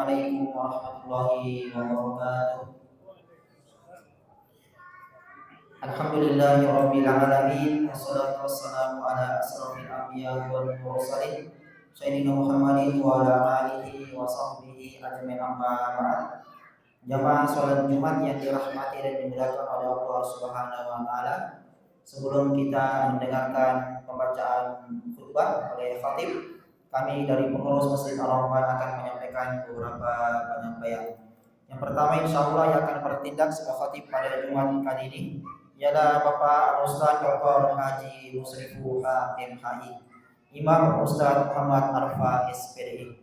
Assalamualaikum warahmatullahi wabarakatuh. Alhamdulillahirabbil alamin, wassalatu wassalamu ala asrofil anbiya'i wal mursalin sayyidina Muhammadin wa ala alihi wa sahbihi ajmain, amma ba'd. Jamaah salat Jumat yang dirahmati dan dimuliakan oleh Allah Subhanahu wa taala. Sebelum kita mendengarkan pembacaan khutbah oleh khatib, kami dari pengurus Masjid Ar-Rahman akan menyampaikan beberapa penyampaian. Yang pertama, insya Allah yang akan bertindak sebagai khatib pada Jumat kali ini ialah Bapak Ustaz Dr. Haji Musrifu HMHI, Imam Ustaz Muhammad Arfa SPDI.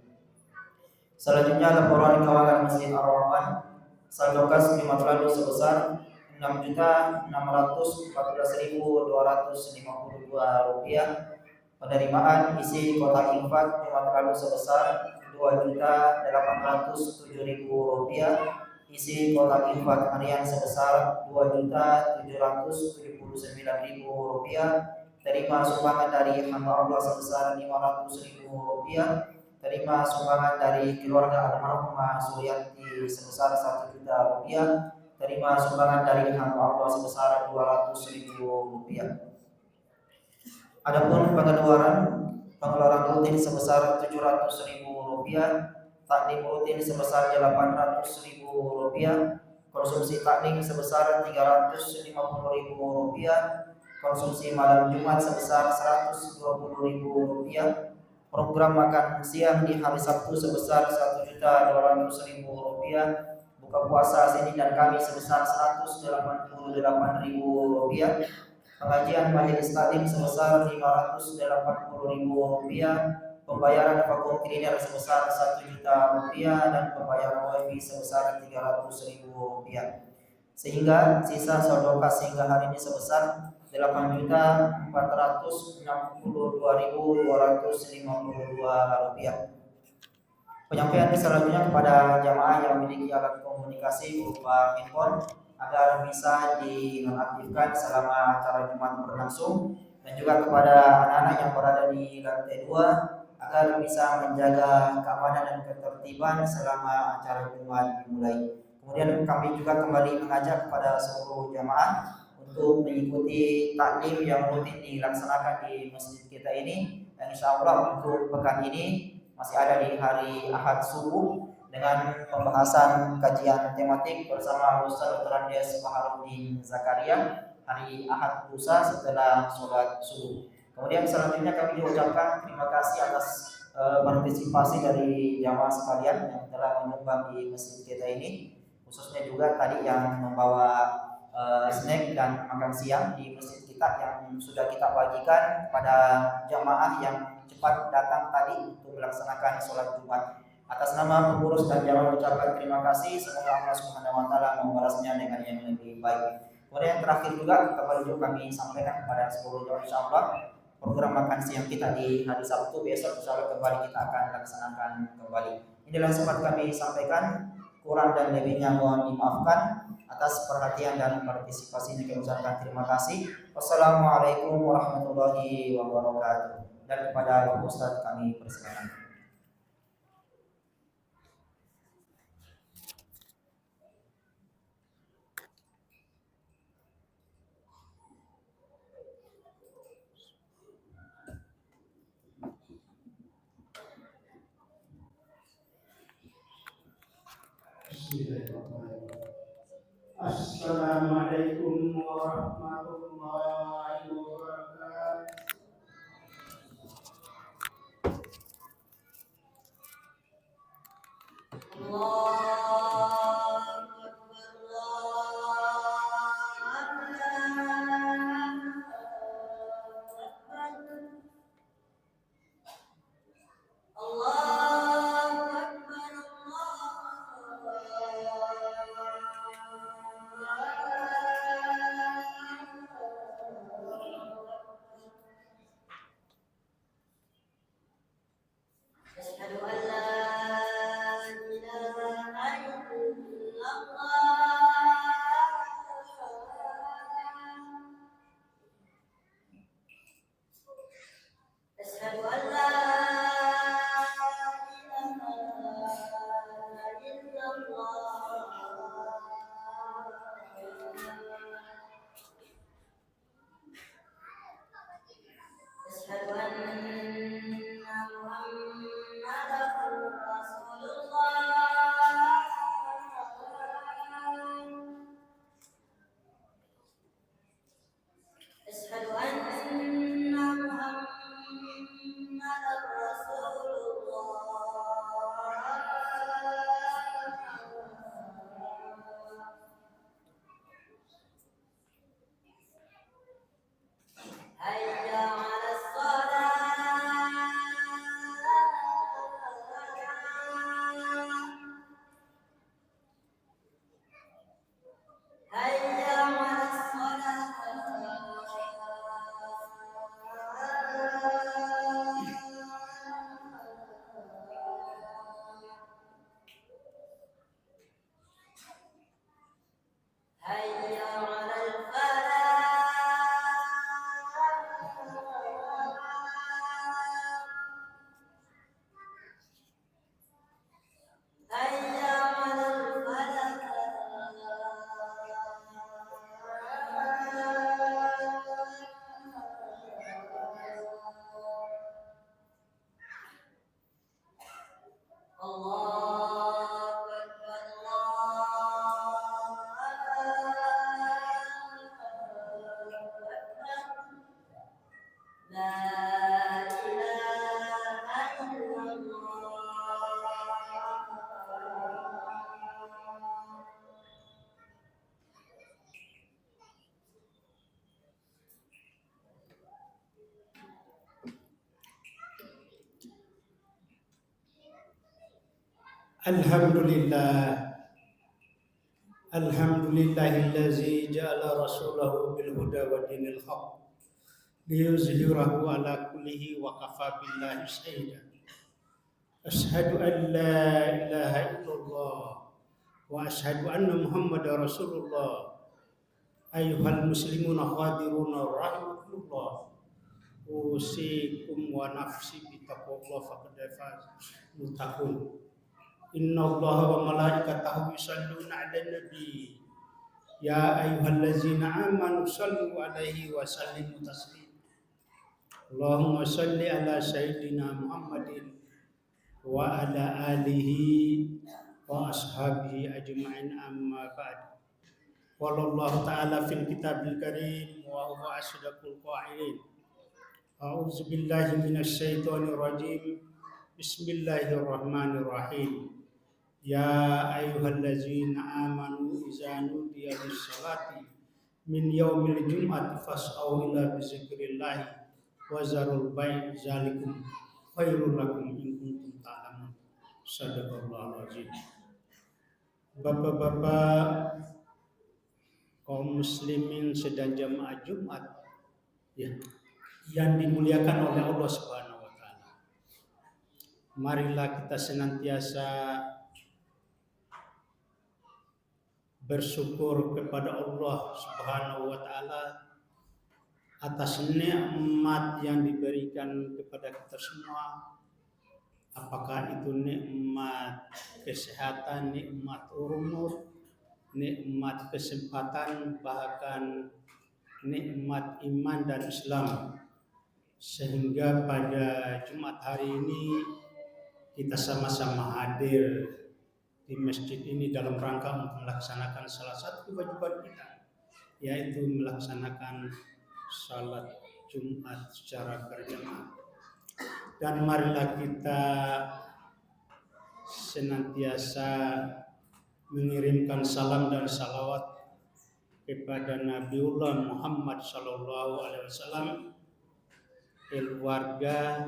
Selanjutnya laporan keuangan Masjid Ar-Rahman saldokas Jumat lalu sebesar Rp6.014.252. Penerimaan isi kotak infak Jumat lalu sebesar Rp2.807.000. Isi kotak infak harian sebesar Rp2.779.000. Terima sumbangan dari hamba Allah sebesar Rp500.000. Terima sumbangan dari keluarga almarhumah Suryati sebesar Rp1 juta. Terima sumbangan dari hamba Allah sebesar Rp200.000. Adapun pengeluaran rutin sebesar Rp700.000, taklim rutin sebesar Rp800.000, konsumsi taklim sebesar Rp350.000, konsumsi malam Jumat sebesar Rp120.000, program makan siang di hari Sabtu sebesar Rp1.200.000, buka puasa Senin dan Kamis sebesar Rp188.000, pengajian majelis taklim sebesar Rp580.000, pembayaran vakum cleaner sebesar Rp1 juta, dan pembayaran wifi sebesar Rp300.000. Sehingga sisa saldo kas hingga hari ini sebesar Rp8.462.252. Penyampaian selanjutnya kepada jamaah yang memiliki alat komunikasi berupa handphone agar bisa dinonaktifkan selama acara Jumat berlangsung, dan juga kepada anak-anak yang berada di lantai 2 agar bisa menjaga keamanan dan ketertiban selama acara Jumat dimulai. Kemudian kami juga kembali mengajak kepada seluruh jamaah untuk mengikuti taklim yang rutin dilaksanakan di masjid kita ini, dan insya Allah untuk pekan ini masih ada di hari Ahad subuh dengan pembahasan kajian tematik bersama Ustaz Dr. Andes Baharudin Zakaria hari Ahad lusa setelah sholat subuh. Kemudian selanjutnya kami ucapkan terima kasih atas partisipasi dari jamaah sekalian yang telah menyumbang di masjid kita ini, khususnya juga tadi yang membawa snack dan makan siang di masjid kita yang sudah kita bagikan pada jamaah yang cepat datang tadi untuk melaksanakan sholat Jumat. Atas nama pengurus dan jamaah ucapkan terima kasih, semoga Allah Subhanahu wa taala membalasnya dengan yang lebih baik. Kemudian yang terakhir juga kami sampaikan kepada seluruh jamaah, insyaallah program makan siang kita di hari Sabtu besok insyaallah kembali kita akan laksanakan kembali. Inilah sempat kami sampaikan, kurang dan lebihnya mohon dimaafkan. Atas perhatian dan partisipasinya kami ucapkan terima kasih. Wassalamualaikum warahmatullahi wabarakatuh. Dan kepada Bapak Ustaz kami persilakan. Assalamualaikum warahmatullahi wabarakatuh. Alhamdulillah, alhamdulillahillazi ja'ala rasulahu bil huda wa dinil haq liyuzhirahu ala kullihi wa kafa billahi shahida. Ashhadu an la ilaha illallah wa ashhadu anna muhammadar rasulullah. Ayyuhal muslimuna khadiruna rahimakumullah. Usikum wa nafsi bitaqwallah faqad faz muttaqun. Innallaha wa malaikatahu yusholluna 'alan nabi. Ya ayyuhallazina amanu shallu 'alaihi wa sallimu taslima. Allahumma shalli ala sayyidina Muhammadin wa ala alihi wa ashabihi ajma'in, amma ba'd. Wallahu ta'ala fil kitabil karim wa huwa asdaqul qa'ilin. A'udzu billahi minasy syaithanir rajim. Bismillahirrahmanirrahim. Ya ayyuhallazina amanu idza nudiya lis-salati min yaumil jum'ati fas'au ila bizikrillah wa zarul bai' zalikum khairul lakum in kuntum ta'lamun. Shadaqallahul azim. Bapak-bapak kaum muslimin sedang jamaah Jumat ya, yang dimuliakan oleh Allah Subhanahu wa taala. Marilah kita senantiasa bersyukur kepada Allah Subhanahu wa taala atas nikmat yang diberikan kepada kita semua. Apakah itu nikmat kesehatan, nikmat umur, nikmat kesempatan, bahkan nikmat iman dan Islam. Sehingga pada Jumat hari ini kita sama-sama hadir di masjid ini dalam rangka untuk melaksanakan salah satu kewajiban kita, yaitu melaksanakan salat Jumat secara berjamaah. Dan marilah kita senantiasa mengirimkan salam dan salawat kepada Nabiullah Muhammad SAW, keluarga,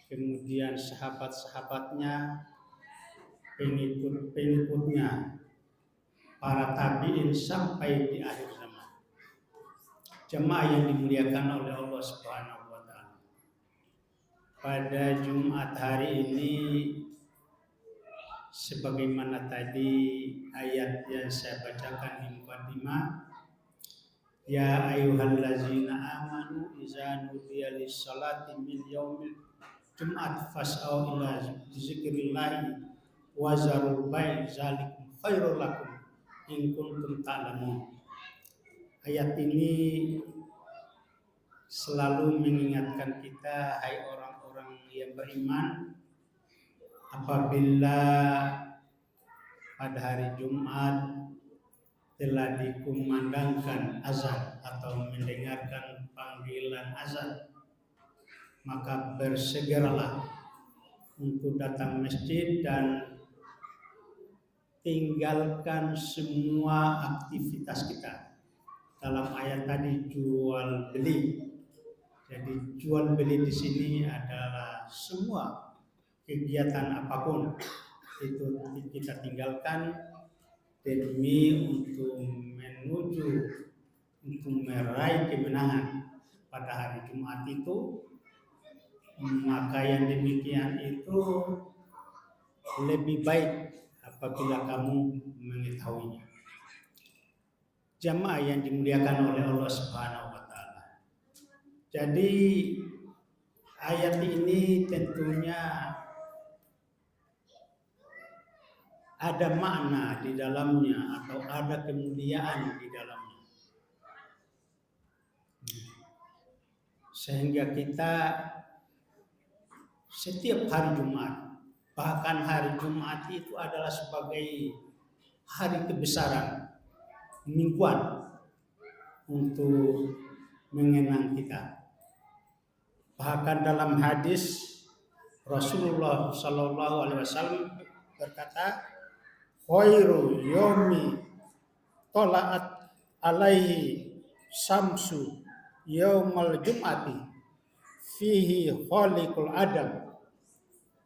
kemudian sahabat-sahabatnya, pengikut-pengikutnya, para tabi'in sampai di akhir zaman. Jemaah yang dimuliakan oleh Allah Subhanahu wa taala. Pada Jumat hari ini, sebagaimana tadi ayat yang saya bacakan di muqaddimah, ya ayyuhallazina amanu idza nudiya lis-salati min yaumil jum'ati fas'au ila dzikrillah wa zarul bai' zalikum khairul lakum in kuntum ta'lamun. Ayat ini selalu mengingatkan kita, hai orang-orang yang beriman, apabila pada hari Jumat telah dikumandangkan azan atau mendengarkan panggilan azan, maka bersegeralah untuk datang masjid dan tinggalkan semua aktivitas kita. Dalam ayat tadi jual beli. Jadi jual beli di sini adalah semua kegiatan apapun itu kita tinggalkan demi untuk menuju untuk meraih kemenangan pada hari Jumat itu. Maka yang demikian itu lebih baik apabila kamu mengetahuinya. Jamaah yang dimuliakan oleh Allah Subhanahu wa taala. Jadi ayat ini tentunya ada makna di dalamnya atau ada kemuliaan di dalamnya. Sehingga kita setiap hari Jumat, bahkan hari Jumat itu adalah sebagai hari kebesaran mingguan untuk mengenang kita. Bahkan dalam hadis Rasulullah SAW berkata, khairu yomi tola'at alaihi samsu yaumal jum'ati fihi khaliqul adam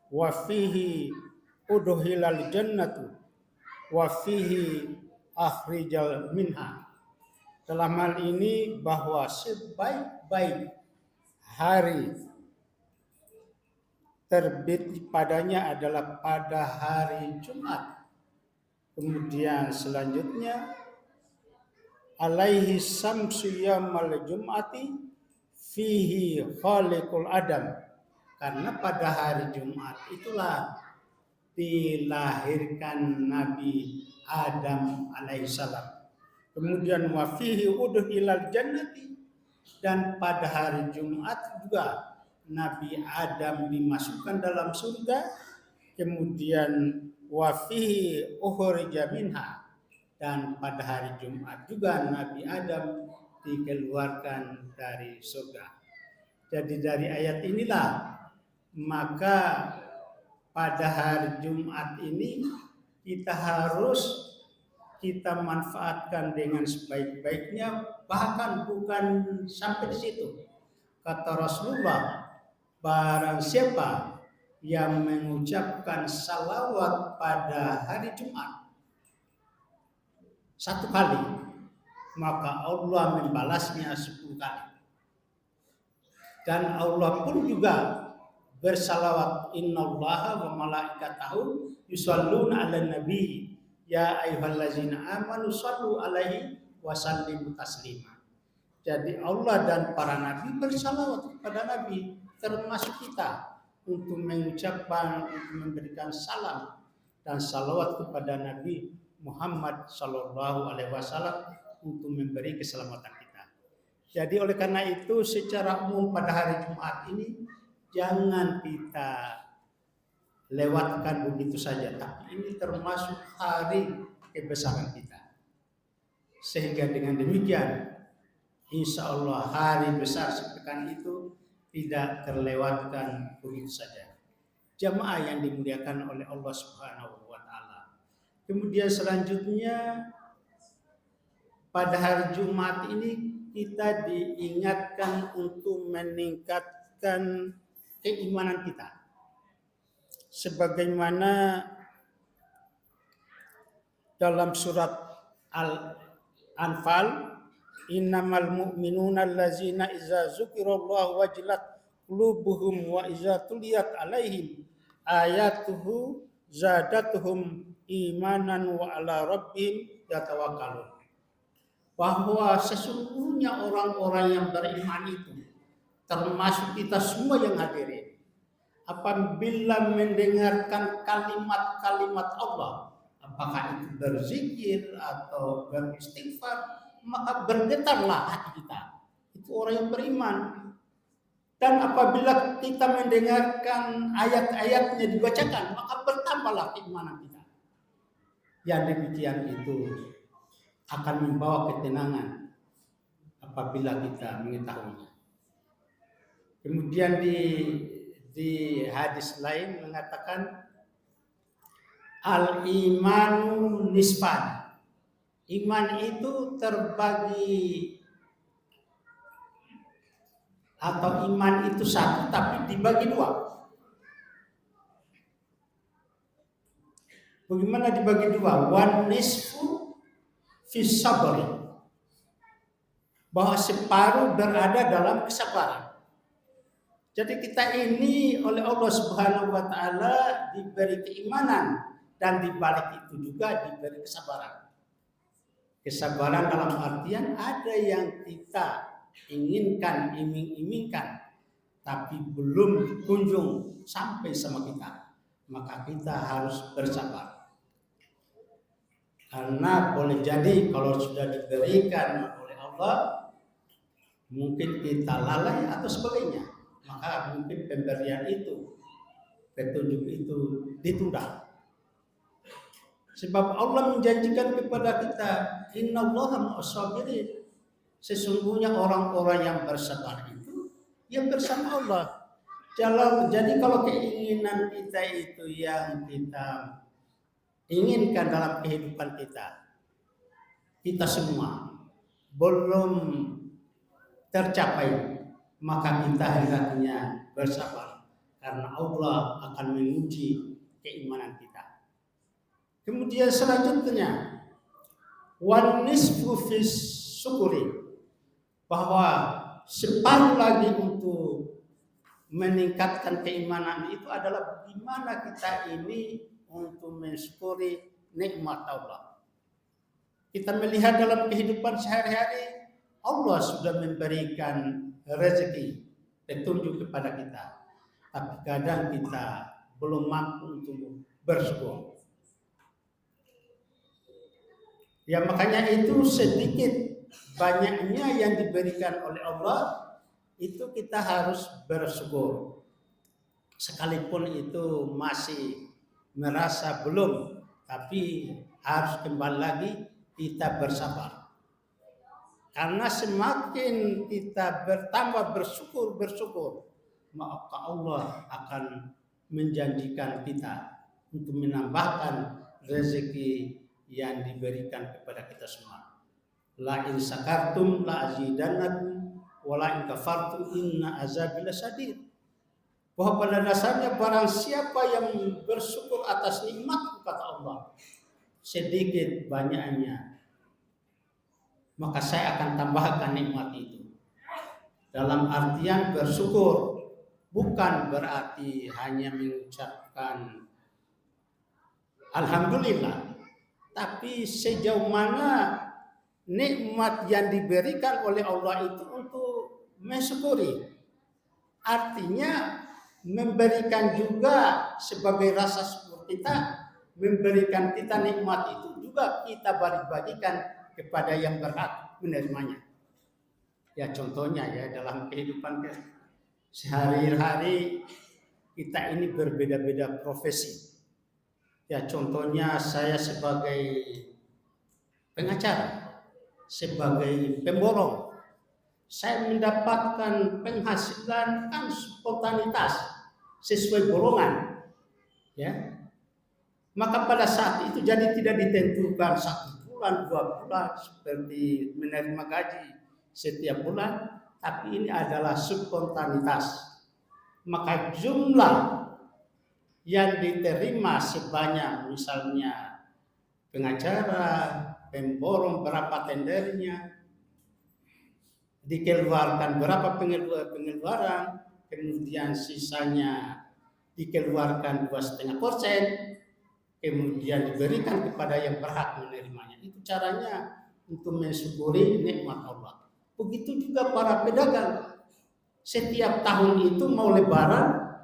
wa fihi udhilal jannatu wa fihi akhrijal minha. Dalam hal ini bahwa sebaik-baik hari terbit padanya adalah pada hari Jumat. Kemudian selanjutnya alaihi samsu yaumal jum'ati fihi khaliqul adam. Karena pada hari Jumat itulah dilahirkan Nabi Adam alaihissalam. Kemudian wa fihi udhilal jannati, dan pada hari Jumat juga Nabi Adam dimasukkan dalam surga. Kemudian wa fihi ukhrija minha, dan pada hari Jumat juga Nabi Adam dikeluarkan dari surga. Jadi dari ayat inilah maka pada hari Jumat ini kita manfaatkan dengan sebaik-baiknya, bahkan bukan sampai di situ. Kata Rasulullah, barang siapa yang mengucapkan salawat pada hari Jumat 1 kali, maka Allah membalasnya 10 kali. Dan Allah pun juga bersalawat, innallaha wa malaikatahu yusholluna 'alan nabi ya ayyuhallazina amanu shallu 'alaihi wa sallimu taslima. Jadi Allah dan para nabi bersalawat kepada Nabi, termasuk kita, untuk mengucapkan, untuk memberikan salam dan salawat kepada Nabi Muhammad Sallallahu Alaihi Wasallam untuk memberi keselamatan kita. Jadi oleh karena itu secara umum pada hari Jumat ini jangan kita lewatkan begitu saja, tapi ini termasuk hari kebesaran kita. Sehingga dengan demikian insya Allah hari besar sepekan itu tidak terlewatkan begitu saja. Jamaah yang dimuliakan oleh Allah Subhanahu wa taala. Kemudian selanjutnya pada hari Jumat ini kita diingatkan untuk meningkatkan keimanan kita. Sebagaimana dalam surat Al-Anfal, innamal mu'minuna allazina iza dzukirallahu wajilat qulubuhum wa iza tuliyat alaihim ayatuhu zadatuhum imanan wa ala rabbihim yatawakkalun. Bahwa sesungguhnya orang-orang yang beriman itu, termasuk kita semua yang hadirin, apabila mendengarkan kalimat-kalimat Allah, apakah itu berzikir atau beristighfar, maka bergetarlah hati kita. Itu orang yang beriman. Dan apabila kita mendengarkan ayat-ayatnya dibacakan, maka bertambahlah keimanan kita. Yang demikian itu akan membawa ketenangan apabila kita mengetahuinya. Kemudian di hadis lain mengatakan al-imanu nisfan. Iman itu terbagi, atau iman itu satu tapi dibagi dua. Bagaimana dibagi dua? Wan nisfu fi sabri. Bahwa separuh berada dalam kesabaran. Jadi kita ini oleh Allah Subhanahu wa taala diberi keimanan, dan dibalik itu juga diberi kesabaran. Kesabaran dalam artian ada yang kita inginkan, iming-imingkan, tapi belum kunjung sampai sama kita, maka kita harus bersabar. Karena boleh jadi kalau sudah diberikan oleh Allah, mungkin kita lalai atau sebagainya, maka mungkin pemberian itu, petunjuk itu ditunda. Sebab Allah menjanjikan kepada kita, innallaha ma'as-sabirin. Sesungguhnya orang-orang yang bersabar itu yang bersama Allah. Jadi kalau keinginan kita itu yang kita inginkan dalam kehidupan kita semua belum tercapai, maka kita hendaknya bersabar. Karena Allah akan menguji keimanan kita. Kemudian selanjutnya wan nisfu fis syukuri, bahwa separuh lagi untuk meningkatkan keimanan itu adalah bagaimana kita ini untuk mensyukuri nikmat Allah. Kita melihat dalam kehidupan sehari-hari, Allah sudah memberikan rezeki, petunjuk kepada kita. Tapi kadang kita belum mampu untuk bersyukur. Ya makanya itu sedikit banyaknya yang diberikan oleh Allah, itu kita harus bersyukur. Sekalipun itu masih merasa belum, tapi harus kembali lagi kita bersabar. Karena semakin kita bertambah bersyukur, maka Allah akan menjanjikan kita untuk menambahkan rezeki yang diberikan kepada kita semua. La in sakartum la azidannakum wa la in kafartum inna azabi lasyadid. Bahwa pada dasarnya barang siapa yang bersyukur atas nikmat, kata Allah, sedikit banyaknya, maka saya akan tambahkan nikmat itu. Dalam artian bersyukur bukan berarti hanya mengucapkan alhamdulillah, tapi sejauh mana nikmat yang diberikan oleh Allah itu untuk mensyukuri. Artinya memberikan juga sebagai rasa syukur kita, memberikan kita nikmat itu juga kita bagi-bagikan kepada yang berhak menerimanya. Ya contohnya ya dalam kehidupan sehari-hari kita ini berbeda-beda profesi. Ya contohnya saya sebagai pengacara, sebagai pemborong, saya mendapatkan penghasilan kan spontanitas sesuai borongan, ya. Maka pada saat itu jadi tidak ditentukan 1 bulan, 2 bulan seperti menerima gaji setiap bulan, tapi ini adalah spontanitas. Maka jumlah yang diterima sebanyak misalnya pengacara, pemborong berapa tendernya, dikeluarkan berapa pengeluaran, kemudian sisanya dikeluarkan 2,5%, kemudian diberikan kepada yang berhak menerimanya. Itu caranya untuk mensyukuri nikmat Allah. Begitu juga para pedagang. Setiap tahun itu mau lebaran,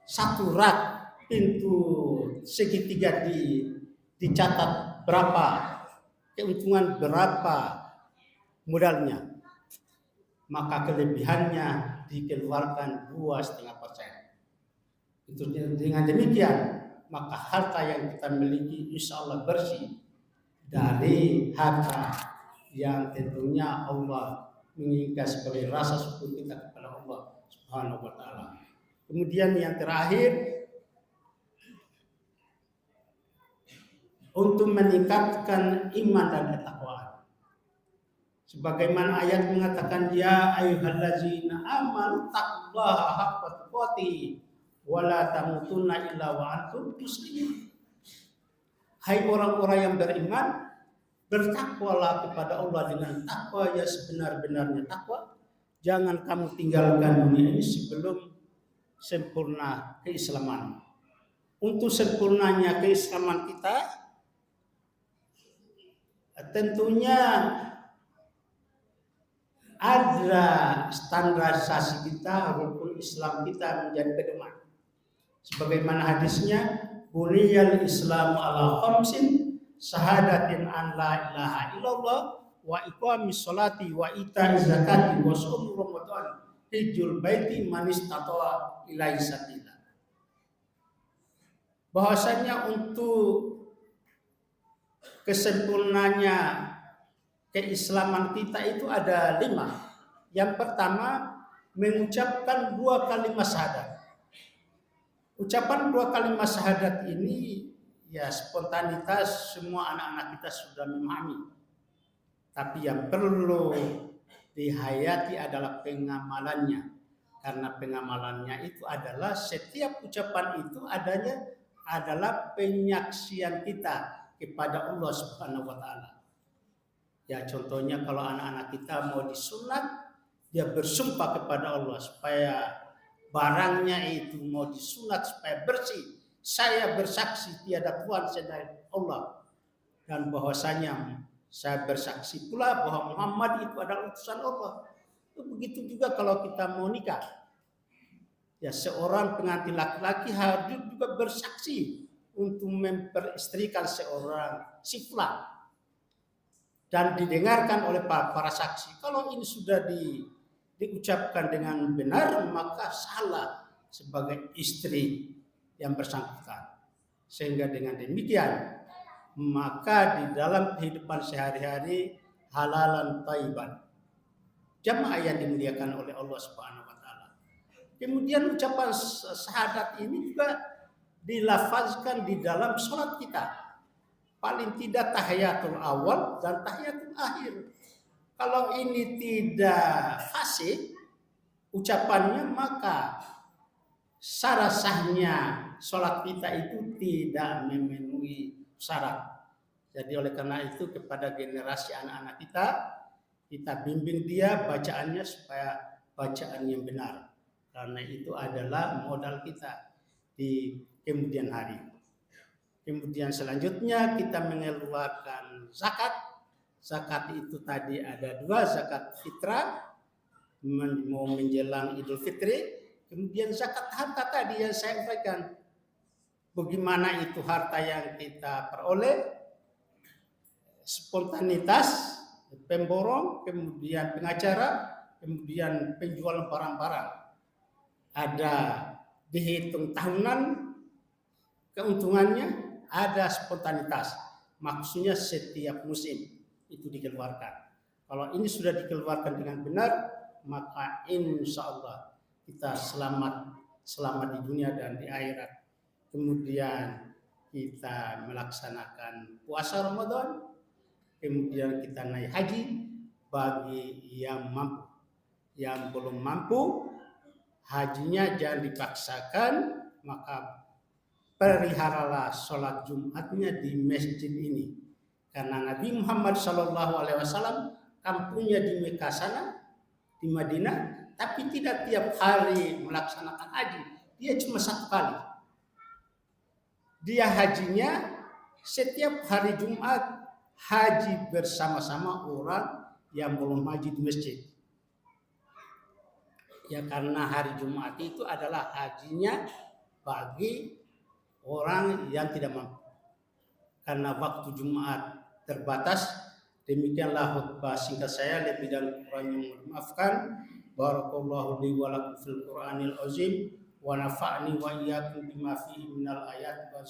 1 rak pintu segitiga dicatat berapa, keuntungan berapa modalnya. Maka kelebihannya dikeluarkan 2,5%. Itu dengan demikian maka harta yang kita miliki insya Allah bersih dari harta yang tentunya Allah menginginkan sebagai rasa syukur kita kepada Allah Subhanahu wa taala. Kemudian yang terakhir, untuk meningkatkan iman dan ketakwaan. Sebagaimana ayat mengatakan, ya ayyuhallazina amanu taqullaha haqqa tuqatih wa la tamutunna illa wa antum muslimun. Hai orang-orang yang beriman, bertakwalah kepada Allah dengan takwa yang sebenar-benarnya takwa. Jangan kamu tinggalkan dunia ini sebelum sempurna keislaman. Untuk sempurnanya keislaman kita, tentunya ada standarisasi kita, rukun Islam kita menjadi pedoman. Sebagaimana hadisnya, buniyal Islamu ala khamsin, syahadatin an la ilaha illallah, wa iqamis sholati, wa ita'iz zakati, wa shaum ramadan, hijjul baiti man istata'a ilaihi sabila. Bahwasanya untuk kesempurnanya keislaman kita itu ada 5. Yang pertama, mengucapkan 2 kalimat syahadat. Ucapan 2 kalimat syahadat ini ya spontanitas semua anak-anak kita sudah memahami. Tapi yang perlu dihayati adalah pengamalannya. Karena pengamalannya itu adalah setiap ucapan itu adanya adalah penyaksian kita kepada Allah Subhanahu wa taala. Ya contohnya kalau anak-anak kita mau disunat, dia bersumpah kepada Allah supaya barangnya itu mau disunat supaya bersih. Saya bersaksi tiada Tuhan selain Allah, dan bahwasanya saya bersaksi pula bahwa Muhammad itu adalah utusan Allah. Begitu juga kalau kita mau nikah. Ya seorang pengantin laki-laki harus juga bersaksi untuk memperistrikan seorang si fulan dan didengarkan oleh para saksi. Kalau ini sudah diucapkan dengan benar, maka salah sebagai istri yang bersangkutan. Sehingga dengan demikian, maka di dalam kehidupan sehari-hari halalan thayyiban. Jamaah yang dimuliakan oleh Allah Subhanahu wa taala. Kemudian ucapan syahadat ini juga dilafazkan di dalam sholat kita. Paling tidak tahiyatul awal dan tahiyatul akhir. Kalau ini tidak fasih ucapannya, maka sahnya sholat kita itu tidak memenuhi syarat. Jadi oleh karena itu kepada generasi anak-anak kita bimbing dia bacaannya supaya bacaan yang benar. Karena itu adalah modal kita di kemudian hari. Kemudian selanjutnya kita mengeluarkan zakat. Zakat itu tadi ada 2, zakat fitrah mau menjelang Idul Fitri. Kemudian zakat harta tadi yang saya sampaikan. Bagaimana itu harta yang kita peroleh? Spontanitas, pemborong, kemudian pengacara, kemudian penjualan barang-barang. Ada dihitung tahunan keuntungannya, ada spontanitas. Maksudnya setiap musim itu dikeluarkan. Kalau ini sudah dikeluarkan dengan benar, maka insya Allah kita selamat di dunia dan di akhirat. Kemudian kita melaksanakan puasa Ramadan, kemudian kita naik haji bagi yang mampu. Yang belum mampu, hajinya jangan dipaksakan, maka peliharalah sholat Jumatnya di masjid ini. Karena Nabi Muhammad SAW kampungnya di Mekah sana, di Madinah, tapi tidak tiap hari melaksanakan haji. Dia cuma 1 kali. Dia hajinya setiap hari Jumat, haji bersama-sama orang yang belum haji di masjid. Ya karena hari Jumat itu adalah hajinya bagi orang yang tidak mampu. Karena waktu Jumat terbatas, demikianlah khutbah singkat saya, lebih dan kurangnya mohon maafkan. Barakallahu li wa lakum fil Qur'anil azim wa nafa'ni wa iyyakum bima fihi minal ayati wa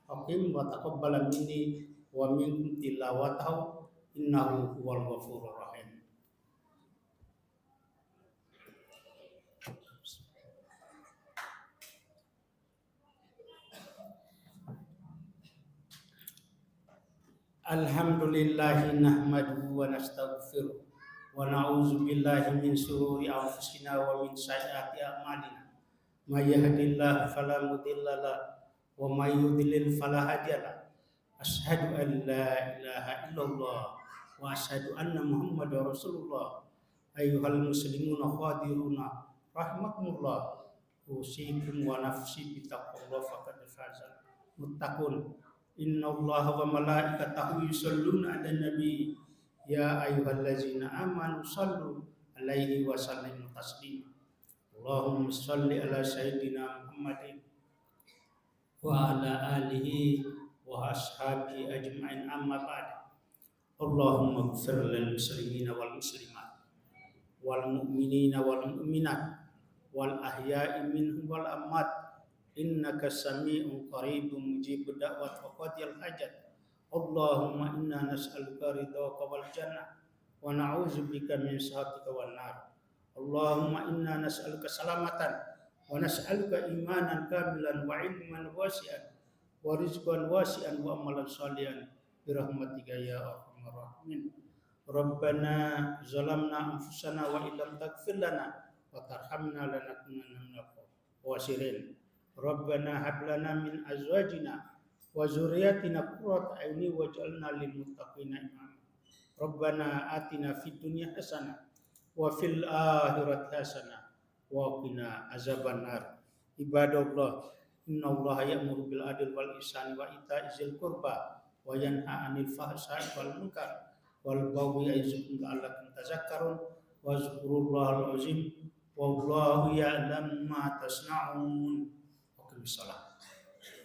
hakim wa taqabbala minni wa minkum tilawatahu innahu huwal ghafurur rahim. Alhamdulillahi nahmaduhu wa nastaghfiruh wa na'udzu billahi min shururi anfusina wa min sayyiati a'malina. May yahdihillahu fala mudilla lahu wa may yudlil fala hadiya lahu. Asyhadu an la ilaha illallah wa asyhadu anna Muhammadar Rasulullah. Ayyuhal muslimuna qadiruna rahimakumullah. Usikum wa nafsi bittaqwallah faqad faza muttaqun. Innallaha wa malaikatahu yusholluna 'alan nabi ya ayyuhallazina amanu shallu 'alaihi wa sallimu taslima. Allahumma shalli ala sayyidina Muhammadin wa ala alihi wa ashabihi ajma'in, amma ba'd. Allahumma ighfir lil muslimina wal muslimat wal mu'minina wal mu'minat wal ahya'i minhum wal amwat innaka sami'un qaribun mujibud da'wat wa qadiyal hajat. Allahumma inna nas'aluka ridhaka wal jannah wa na'udzubika min sakhatika wan nar. Allahumma inna nas'aluka salamatan wa nas'aluka imanan kamilan wa ilman wasi'an wa rizqan wasi'an wa amalan shalihan bi rahmatika ya arhamar rahimin. Rabbana zalamna anfusana wa illam taghfir lana wa tarhamna lanakunanna minal khasirin. Rabbana hab lana min azwajina wa wa dzurriyyatina qurrata a'yunin waj'alna lil muttaqina imama. Rabbana atina fid dunya hasanah wa fil akhirati hasanah wa qina azabannar. Ibadallah, innallaha ya'muru bil adli wal ihsani wa ita'i dzil qurba wa yanha 'anil fahsya'i wal munkar wal baghi ya'izukum la'allakum tadhakkarun wa zkurullahal azim wallahu ya'lamu ma tasna'un. Wa qimis shalah.